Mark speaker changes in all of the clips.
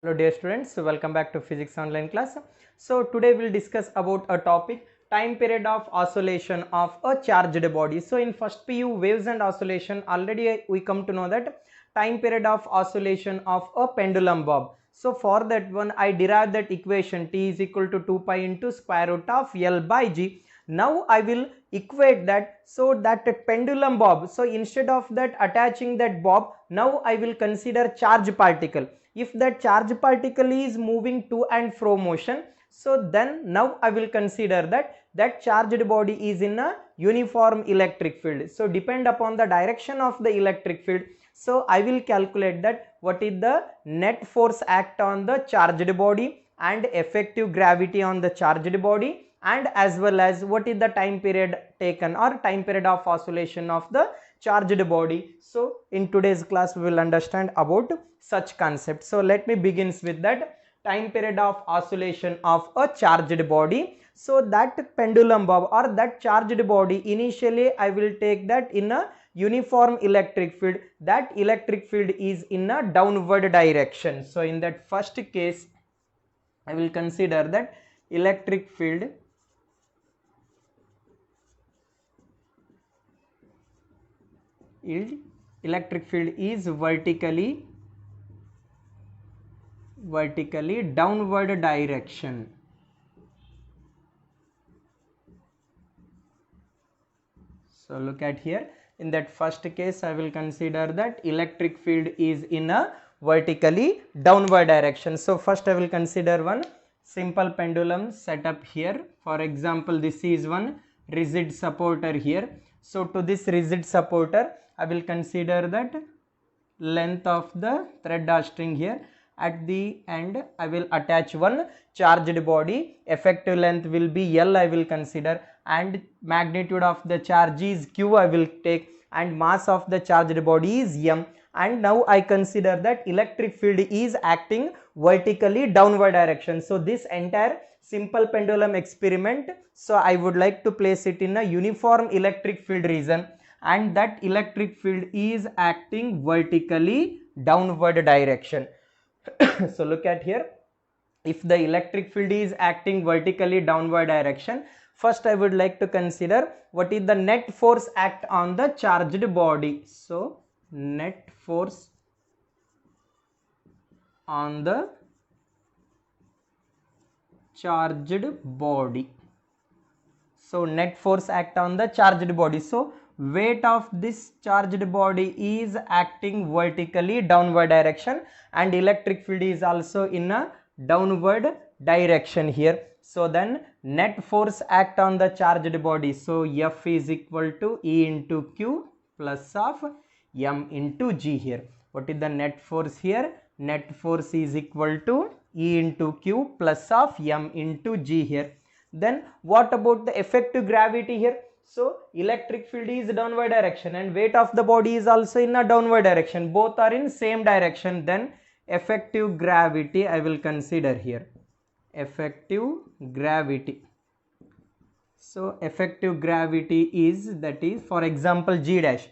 Speaker 1: Hello dear students, welcome back to physics online class. So today we'll discuss about a topic, time period of oscillation of a charged body. So in first PU waves and oscillation, already we come to know that time period of oscillation of a pendulum bob. So for that one I derived that equation T is equal to 2 pi into square root of L by G. Now I will equate that, so that pendulum bob, so instead of that attaching that bob, now I will consider charge particle. If that charge particle is moving to and fro motion, so then now I will consider that charged body is in a uniform electric field. So depend upon the direction of the electric field, so I will calculate that what is the net force act on the charged body and effective gravity on the charged body, and as well as what is the time period taken or time period of oscillation of the charged body. So in today's class we will understand about such concept. So let me begins with that time period of oscillation of a charged body. So that pendulum bob or that charged body, initially I will take that in a uniform electric field. That electric field is in a downward direction. So in that first case I will consider that electric field is vertically downward direction. So look at here, in that first case I will consider that electric field is in a vertically downward direction. So first I will consider one simple pendulum setup here. For example, this is one rigid supporter here. So to this rigid supporter I will consider that length of the thread or string here. At the end I will attach one charged body. Effective length will be L I will consider, and magnitude of the charge is Q I will take, and mass of the charged body is M. And now I consider that electric field is acting vertically downward direction. So this entire simple pendulum experiment, so I would like to place it in a uniform electric field region, and that electric field is acting vertically downward direction. So look at here, if the electric field is acting vertically downward direction, first I would like to consider what is the net force act on the charged body. So net force on the charged body. So net force act on the charged body. So weight of this charged body is acting vertically downward direction, and electric field is also in a downward direction here. So then net force act on the charged body, so F is equal to E into Q plus of M into G here. What is the net force here? Net force is equal to E into Q plus of M into G here. Then what about the effective gravity here? So electric field is downward direction and weight of the body is also in a downward direction, both are in same direction. Then effective gravity I will consider here, effective gravity. So effective gravity is, that is for example G dash.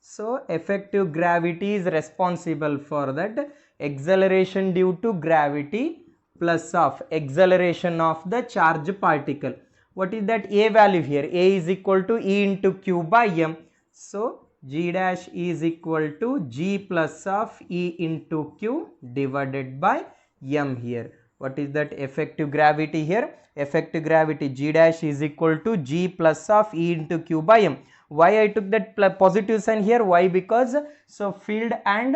Speaker 1: So effective gravity is responsible for that acceleration due to gravity plus of acceleration of the charge particle. What is that A value here? A is equal to E into Q by M. So G dash is equal to G plus of E into Q divided by M here. What is that effective gravity here? Effective gravity G dash is equal to G plus of E into Q by M. Why I took that positive sign here? Why? Because so field and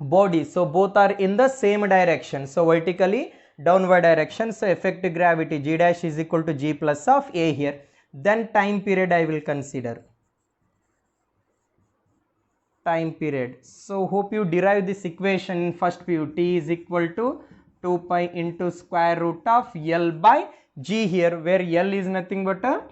Speaker 1: body, so both are in the same direction, so vertically downward direction. So effective gravity G dash is equal to G plus of A here. Then time period I will consider. Time period. So hope you derive this equation in first PU. T is equal to 2 pi into square root of L by G here, where L is nothing but a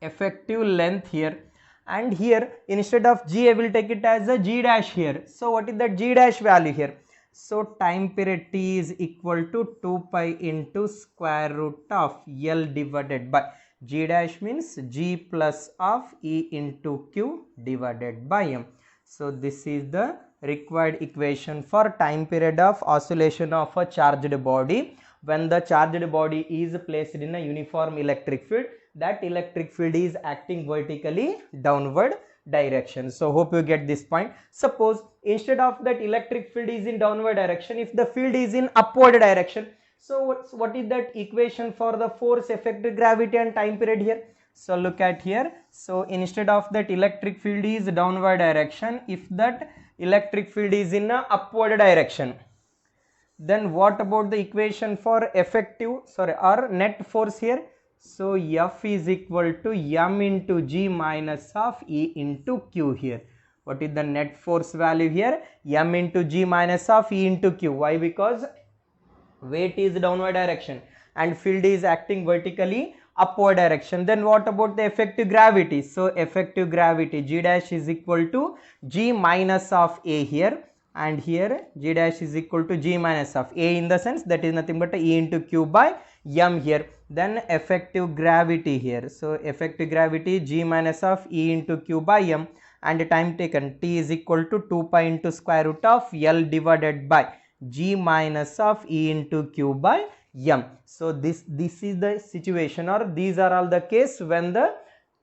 Speaker 1: effective length here, and here instead of G I will take it as a G dash here. So what is that G dash value here? So time period T is equal to 2 pi into square root of L divided by G dash means G plus of E into Q divided by M. So this is the required equation for time period of oscillation of a charged body when the charged body is placed in a uniform electric field. That electric field is acting vertically downward direction. So hope you get this point. Suppose instead of that electric field is in downward direction, if the field is in upward direction, so what is that equation for the force, effective gravity and time period here? So look at here. So instead of that electric field is downward direction, if that electric field is in a upward direction, then what about the equation for effective or net force here? So F is equal to m into g minus of E into Q here. What is the net force value here? M into g minus of E into Q. Why? Because weight is downward direction and field is acting vertically upward direction. Then what about the effective gravity? So effective gravity G dash is equal to G minus of A here, and here G dash is equal to G minus of A, in the sense that is nothing but E into Q by M here. Then effective gravity here, so effective gravity G minus of E into Q by M, and time taken T is equal to 2 pi into square root of L divided by G minus of E into Q by M. So this is the situation, or these are all the case when the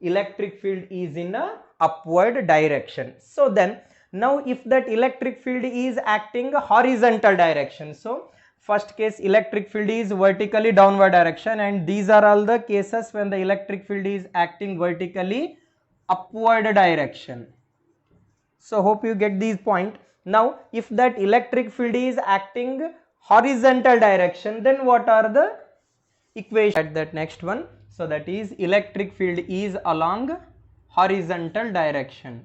Speaker 1: electric field is in a upward direction. So then now if that electric field is acting horizontal direction, so first case electric field is vertically downward direction, and these are all the cases when the electric field is acting vertically upward direction. So hope you get these point. Now if that electric field is acting horizontal direction, then what are the equation at that next one? So that is electric field is along horizontal direction.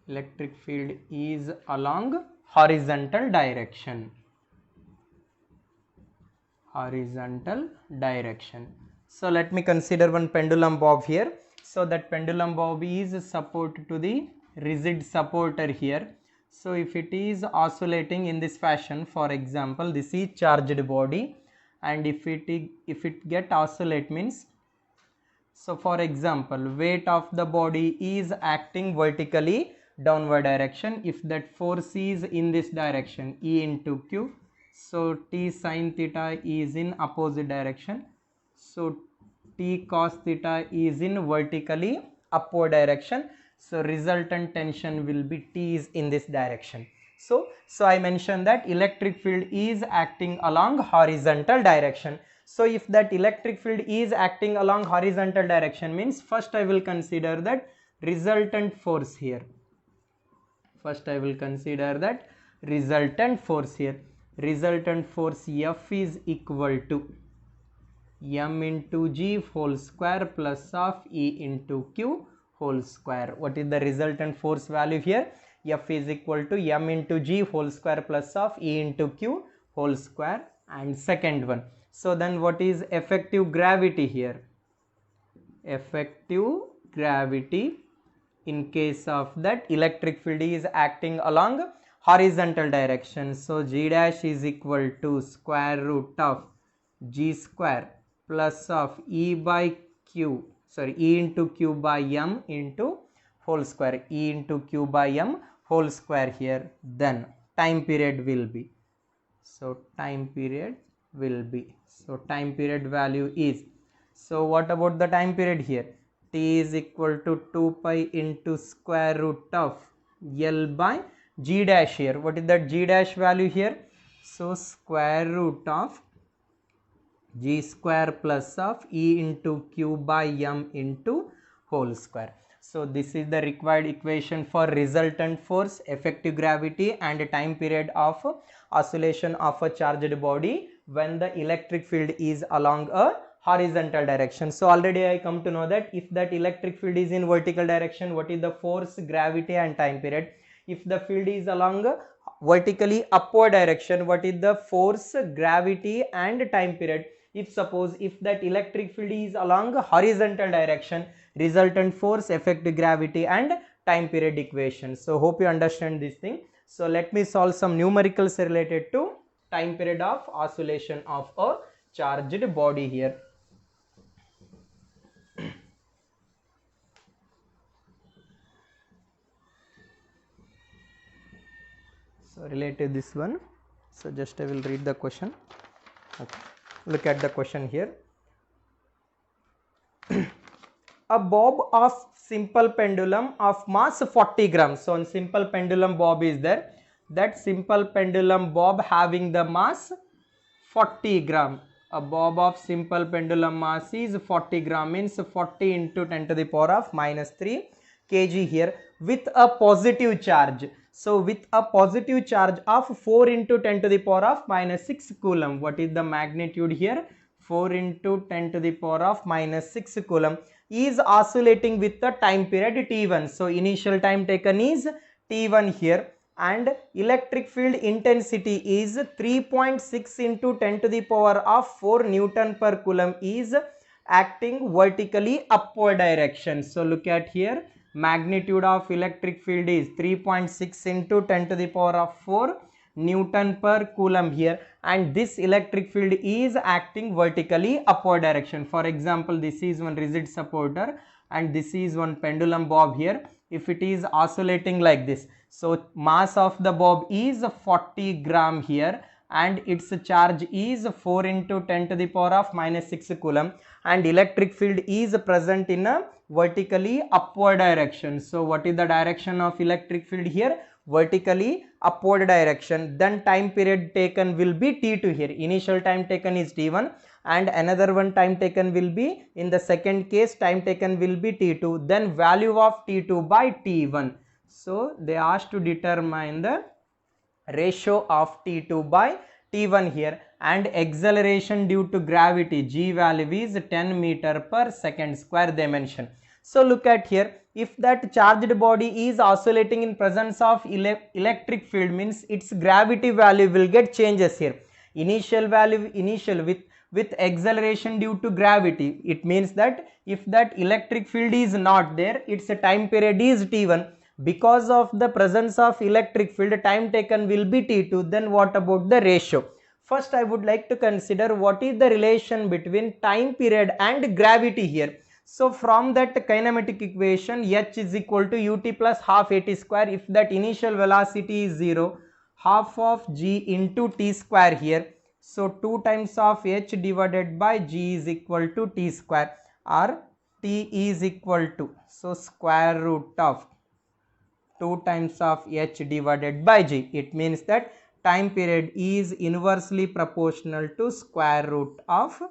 Speaker 1: Electric field is along horizontal direction. Horizontal direction. So let me consider one pendulum bob here. So that pendulum bob is supported to the rigid supporter here. So if it is oscillating in this fashion, for example this is charged body, and if it get oscillate means, so for example weight of the body is acting vertically downward direction. If that force is in this direction, E into Q, so T sin theta is in opposite direction, so T cos theta is in vertically upward direction, so resultant tension will be T is in this direction. So I mentioned that electric field is acting along horizontal direction. So if that electric field is acting along horizontal direction means, first I will consider that resultant force here. First I will consider that resultant force here. Resultant force F is equal to m into g whole square plus of E into Q whole square. What is the resultant force value here? F is equal to m into g whole square plus of E into Q whole square. And second one, so then what is effective gravity here? Effective gravity in case of that electric field is acting along horizontal direction, so G dash is equal to square root of G square plus of E into Q by M into whole square, E into Q by M whole square here. Then time period will be, so time period value is, so what about the time period here? T is equal to 2 pi into square root of L by G dash here. What is that G dash value here? So square root of G square plus of E into Q by M into whole square. So this is the required equation for resultant force, effective gravity and time period of oscillation of a charged body when the electric field is along a horizontal direction. So already I come to know that if that electric field is in vertical direction, what is the force, gravity and time period. If the field is along vertically upward direction, what is the force, gravity and time period. If that electric field is along horizontal direction, resultant force, effective gravity and time period equation. So hope you understand this thing. So let me solve some numericals related to time period of oscillation of a charged body here. So related this one, so just I will read the question. Okay. Look at the question here. A bob of simple pendulum of mass 40 grams. So on simple pendulum bob is there. That simple pendulum bob having the mass 40 gram. A bob of simple pendulum mass is 40 gram, means 40 into 10 to the power of minus 3 kg here, with a positive charge. So with a positive charge of 4 into 10 to the power of minus 6 coulomb. What is the magnitude here? 4 into 10 to the power of minus 6 coulomb is oscillating with the time period t1. So initial time taken is t1 here, and electric field intensity is 3.6 into 10 to the power of 4 Newton per coulomb is acting vertically upward direction. So look at here, magnitude of electric field is 3.6 into 10 to the power of 4 Newton per coulomb here, and this electric field is acting vertically upward direction. For example, this is one rigid supporter and this is one pendulum bob here. If it is oscillating like this, so mass of the bob is 40 gram here, and its charge is 4 into 10 to the power of minus 6 coulomb, and electric field is present in a vertically upward direction. So what is the direction of electric field here? Vertically upward direction. Then time period taken will be t2 here. Initial time taken is t1, and another one time taken will be, in the second case time taken will be t2, then value of t2 by t1. So they asked to determine the ratio of t2 by t1 here, and acceleration due to gravity g value is 10 meter per second square they mention. So look at here, if that charged body is oscillating in presence of electric field, means its gravity value will get changes here. Initial value with acceleration due to gravity, it means that if that electric field is not there, its time period is t1. Because of the presence of electric field, time taken will be t2. Then what about the ratio? First I would like to consider what is the relation between time period and gravity here. So from that kinematic equation, h is equal to ut plus half at square. If that initial velocity is 0, half of g into t square here. So 2 times of h divided by g is equal to t square, or t is equal to, so square root of 2 times of h divided by g. It means that time period is inversely proportional to square root of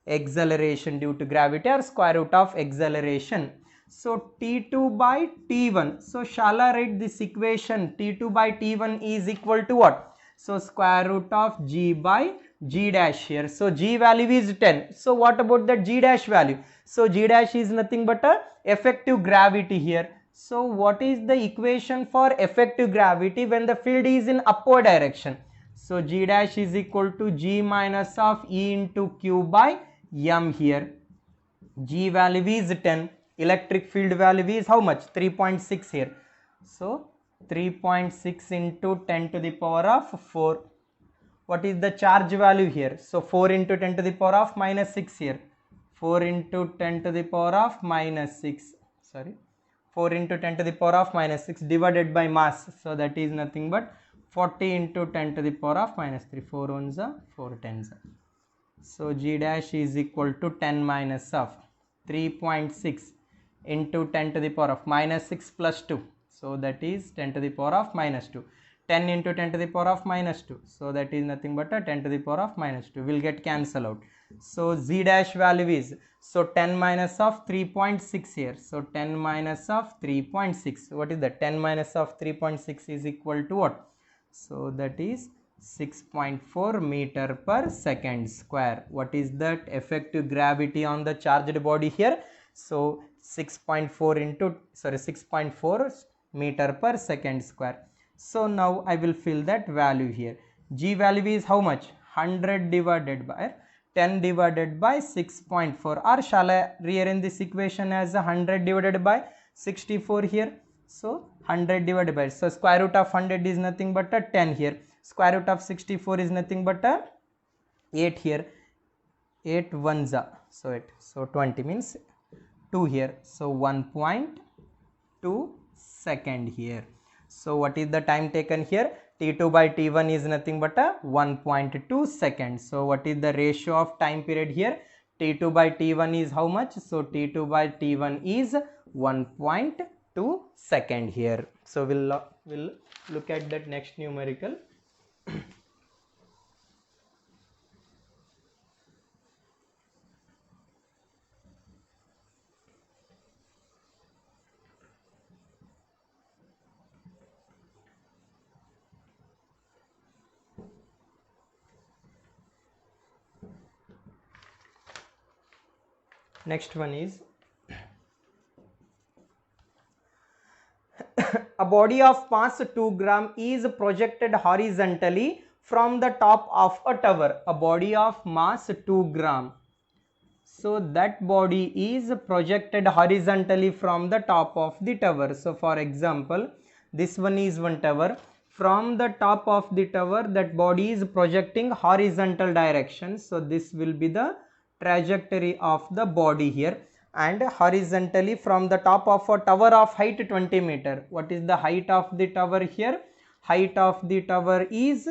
Speaker 1: acceleration due to gravity, or square root of acceleration. So t2 by t1. So shall I write this equation? T2 by t1 is equal to what? So square root of g by g dash here. So g value is 10. So what about that g dash value? So g dash is nothing but a effective gravity here. So what is the equation for effective gravity when the field is in upward direction? So g dash is equal to g minus of E into q by m here. G value is 10. Electric field value is how much? 3.6 here. So 3.6 into 10 to the power of 4. What is the charge value here? So 4 into 10 to the power of minus 6 here. 4 into 10 to the power of minus 6. Sorry. 4 into 10 to the power of minus 6 divided by mass. So that is nothing but 40 into 10 to the power of minus 3. 4 ones are 4 tens are. So g dash is equal to 10 minus of 3.6 into 10 to the power of minus 6 plus 2. So that is 10 to the power of minus 2. 10 into 10 to the power of minus 2. So that is nothing but a 10 to the power of minus 2 will get cancelled out. So z dash value is, so 10 minus of 3.6 here. So 10 minus of 3.6. What is that? 10 minus of 3.6 is equal to what? So that is 6.4 meter per second square. What is that effective gravity on the charged body here? So 6.4 meter per second square. So now I will fill that value here. G value is how much? 100 divided by 10 divided by 6.4, or shall I rearrange this equation as 100 divided by 64 here? So 100 divided by, so square root of 100 is nothing but a 10 here. Square root of 64 is nothing but a 8 here. 8 ones are, so 8. So 20 means 2 here. So 1.2 second here. So what is the time taken here? T2 by T1 is nothing but a 1.2 seconds. So what is the ratio of time period here? T2 by T1 is how much? So T2 by T1 is 1.2 second here. So we'll look at that next numerical. Next one is a body of mass 2 gram is projected horizontally from the top of a tower. A body of mass 2 gram. So that body is projected horizontally from the top of the tower. So for example, this one is one tower. From the top of the tower, that body is projecting horizontal direction. So this will be the trajectory of the body here, and horizontally from the top of a tower of height 20 meter. What is the height of the tower here? Height of the tower is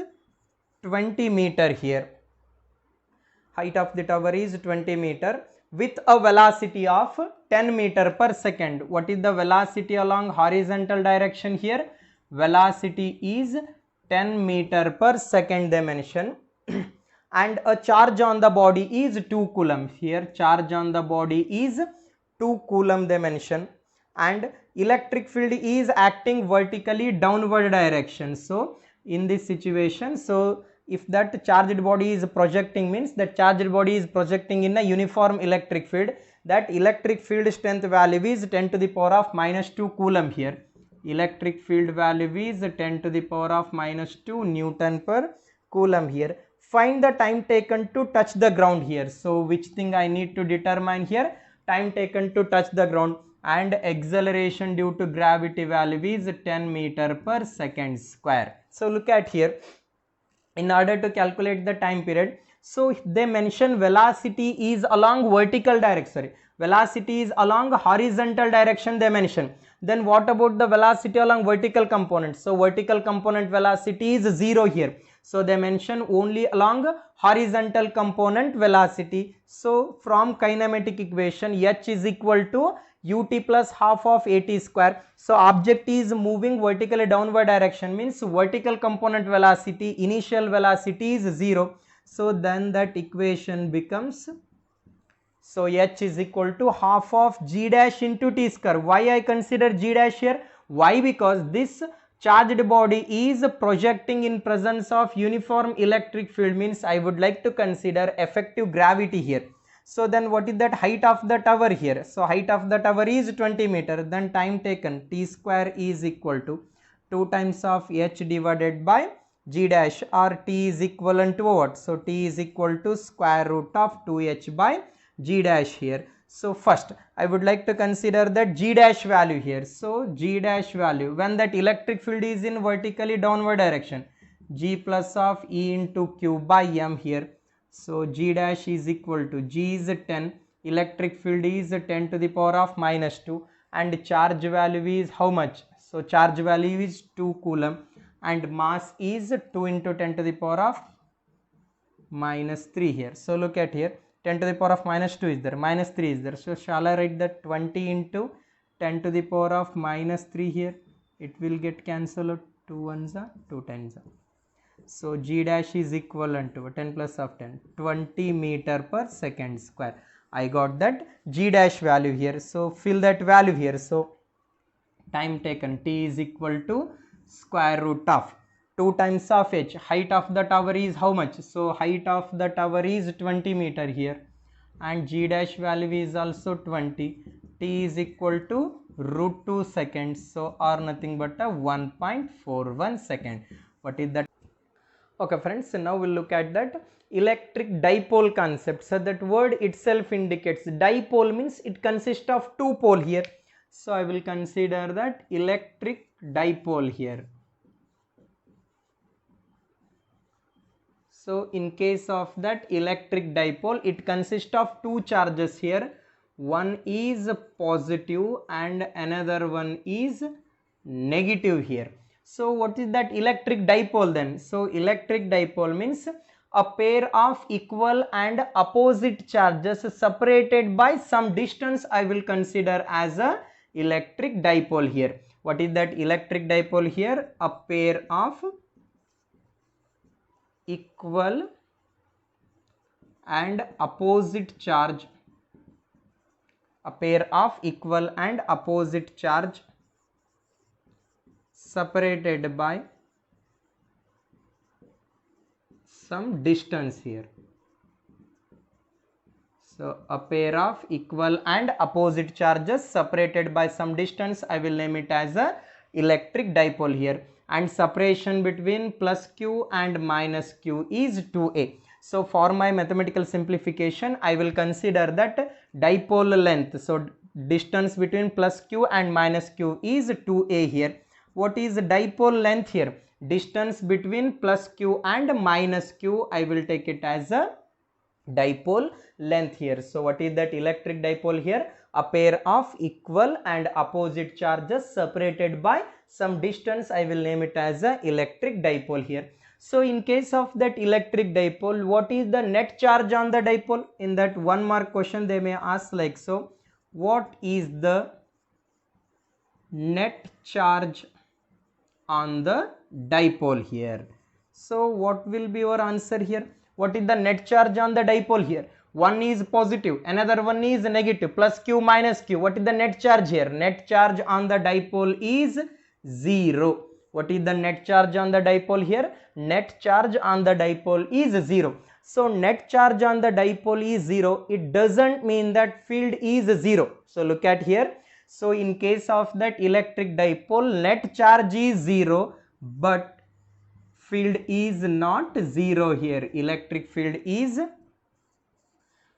Speaker 1: 20 meter here. Height of the tower is 20 meter with a velocity of 10 meter per second. What is the velocity along horizontal direction here? Velocity is 10 meter per second dimension. And a charge on the body is 2 coulomb. Here charge on the body is 2 coulomb dimension, and electric field is acting vertically downward direction. So in this situation, so if that charged body is projecting, means that charged body is projecting in a uniform electric field, that electric field strength value is 10 to the power of minus 2 coulomb here. Electric field value is 10 to the power of minus 2 Newton per coulomb here. Find the time taken to touch the ground here. So which thing I need to determine here? Time taken to touch the ground, and acceleration due to gravity value is 10 meter per second square. So look at here, in order to calculate the time period, so they mention velocity is along vertical direction, velocity is along horizontal direction they mention. Then what about the velocity along vertical component? So vertical component velocity is 0 here. So they mention only along horizontal component velocity. So from kinematic equation, h is equal to ut plus half of at square. So object is moving vertically downward direction, means vertical component velocity, initial velocity is 0. So then that equation becomes, so h is equal to half of g dash into t square. Why I consider g dash here? Why? Because this charged body is projecting in presence of uniform electric field, means I would like to consider effective gravity here. So then what is that height of the tower here? So height of the tower is 20 meter. Then time taken, t square is equal to 2 times of h divided by g dash, or t is equivalent to what? So t is equal to square root of 2h by g dash here. So first I would like to consider that g dash value here. So g dash value, when that electric field is in vertically downward direction, g plus of E into q by m here. So g dash is equal to, g is 10, electric field is 10 to the power of minus 2, and charge value is how much? So charge value is 2 coulomb, and mass is 2 into 10 to the power of minus 3 here. So look at here, 10 to the power of minus 2 is there, minus 3 is there. So shall I write that 20 into 10 to the power of minus 3 here? It will get cancelled, 2 ones are 2 times are. So g dash is equivalent to 10 plus of 10, 20 meter per second square. I got that g dash value here. So fill that value here. So time taken, t is equal to square root of 2 times of h. Height of the tower is how much? So height of the tower is 20 meter here, and g dash value is also 20. T is equal to root 2 seconds. So or nothing but a 1.41 second. What is that? Okay friends, so now we'll look at that electric dipole concept. So that word itself indicates dipole, means it consists of 2 pole here. So I will consider that electric dipole here. So in case of that electric dipole, it consists of 2 charges here. One is positive and another one is negative here. So what is that electric dipole then? So electric dipole means a pair of equal and opposite charges separated by some distance I will consider as a electric dipole here. What is that electric dipole here? A pair of equal and opposite charge, a pair of equal and opposite charge separated by some distance here. So a pair of equal and opposite charges separated by some distance, I will name it as a electric dipole here, and separation between plus q and minus q is 2a. So for my mathematical simplification, I will consider that dipole length, so distance between plus q and minus q is 2a here. What is dipole length here? Distance between plus q and minus q, I will take it as a dipole length here. So what is that electric dipole here? A pair of equal and opposite charges separated by some distance, I will name it as a electric dipole here. So in case of that electric dipole, what is the net charge on the dipole? In that 1 mark question they may ask like so, what is the net charge on the dipole here? So what will be your answer here? What is the net charge on the dipole here? One is positive, another one is negative, plus q minus q. What is the net charge here? Net charge on the dipole is 0. What is the net charge on the dipole here? Net charge on the dipole is 0. So net charge on the dipole is 0. It doesn't mean that field is 0. So look at here. So in case of that electric dipole, net charge is 0, but field is not 0 here. Electric field is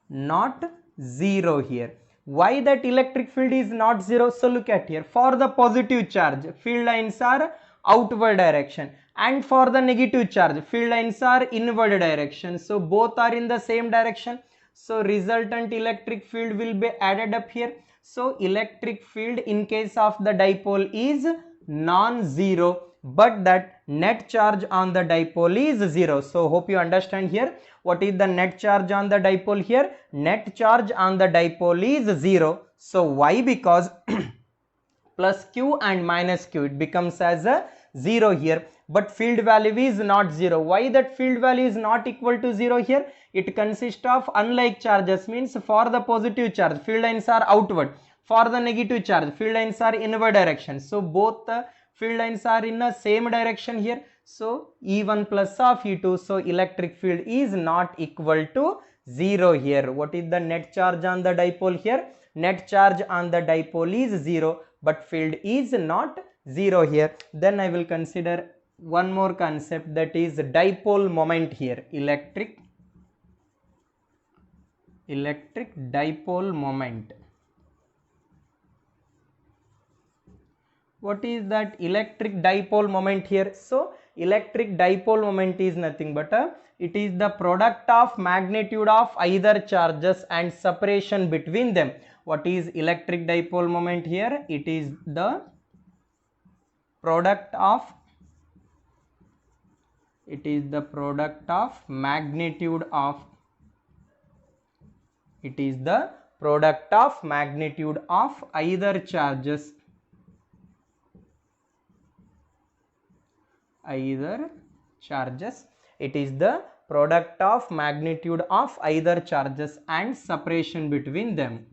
Speaker 1: not 0 here. Why that electric field is not 0? So look at here. For the positive charge, field lines are outward direction, and for the negative charge, field lines are inward direction. So both are in the same direction. So resultant electric field will be added up here. So electric field in case of the dipole is non-zero, but that net charge on the dipole is 0. So hope you understand here. What is the net charge on the dipole here? Net charge on the dipole is 0. So why? Because plus q and minus q, it becomes as a 0 here, but field value is not 0. Why that field value is not equal to 0 here? It consists of unlike charges, means for the positive charge, field lines are outward. For the negative charge, field lines are inward direction. So both the field lines are in the same direction here. So E1 plus of E2, so electric field is not equal to 0 here. What is the net charge on the dipole here? Net charge on the dipole is 0, but field is not 0 here. Then I will consider one more concept, that is dipole moment here. Electric dipole moment. What is that electric dipole moment here? So electric dipole moment is nothing but it is the product of magnitude of either charges and separation between them. What is electric dipole moment here? It is the product of magnitude of either charges it is the product of magnitude of either charges and separation between them,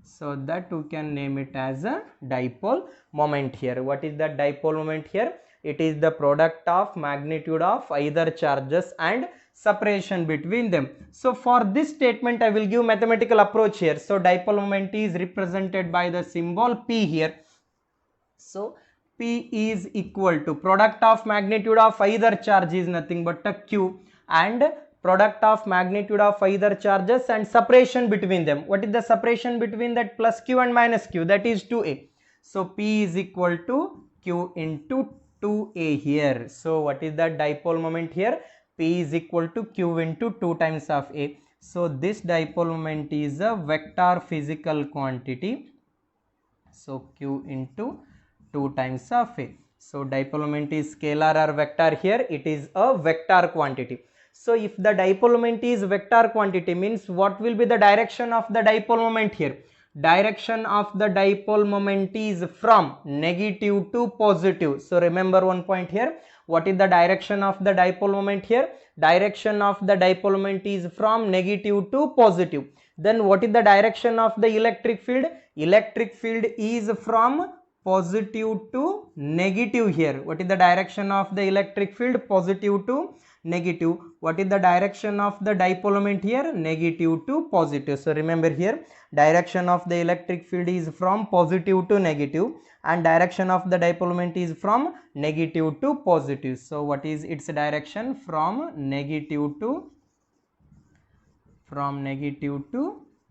Speaker 1: so that we can name it as a dipole moment here. What is the dipole moment here? It is the product of magnitude of either charges and separation between them. So for this statement I will give mathematical approach here. So dipole moment is represented by the symbol P here. So P is equal to product of magnitude of either charge is nothing but a Q, and product of magnitude of either charges and separation between them. What is the separation between that plus Q and minus Q? That is 2a. So P is equal to Q into 2a here. So what is the dipole moment here? P is equal to Q into 2 times of a. So this dipole moment is a vector physical quantity. So q into 2 times of a. So dipole moment is scalar or vector here? It is a vector quantity. So if the dipole moment is vector quantity, means what will be the direction of the dipole moment here? Direction of the dipole moment is from negative to positive. So remember one point here. What is the direction of the dipole moment here? Direction of the dipole moment is from negative to positive. Then what is the direction of the electric field? Electric field is from positive to negative here. What is the direction of the electric field? Positive to negative. What is the direction of the dipole moment here? Negative to positive. So remember here, direction of the electric field is from positive to negative, and direction of the dipole moment is from negative to positive. So what is its direction? From negative to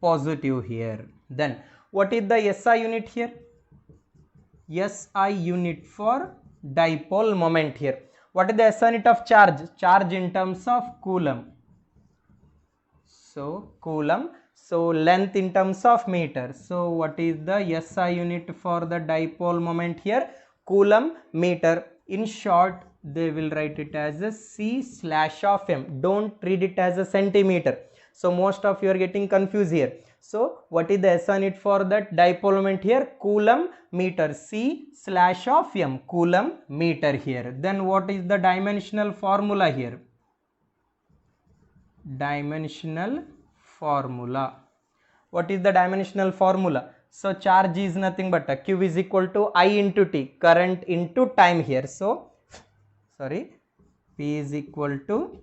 Speaker 1: positive here. Then what is the SI unit here? SI unit for dipole moment here. What is the SI unit of charge? Charge in terms of coulomb. So coulomb. So length in terms of meter. So what is the SI unit for the dipole moment here? Coulomb meter. In short, they will write it as a C/m. Don't read it as a centimeter. So most of you are getting confused here. So what is the SI unit for that dipole moment here? Coulomb meter. C/m. Coulomb meter here. Then what is the dimensional formula here? Dimensional formula. What is the dimensional formula? So charge is nothing but q is equal to I into t, current into time here. So sorry, P is equal to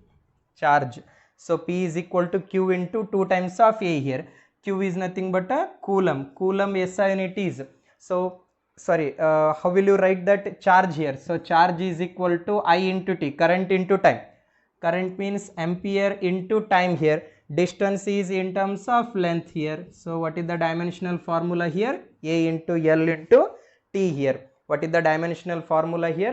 Speaker 1: charge. So P is equal to q into 2 times of A here. Q is nothing but a coulomb. Coulomb SI unit is. So sorry, how will you write that charge here? So charge is equal to I into t, current into time. Current means ampere into time here. Distance is in terms of length here. So what is the dimensional formula here? A into L into T here. What is the dimensional formula here?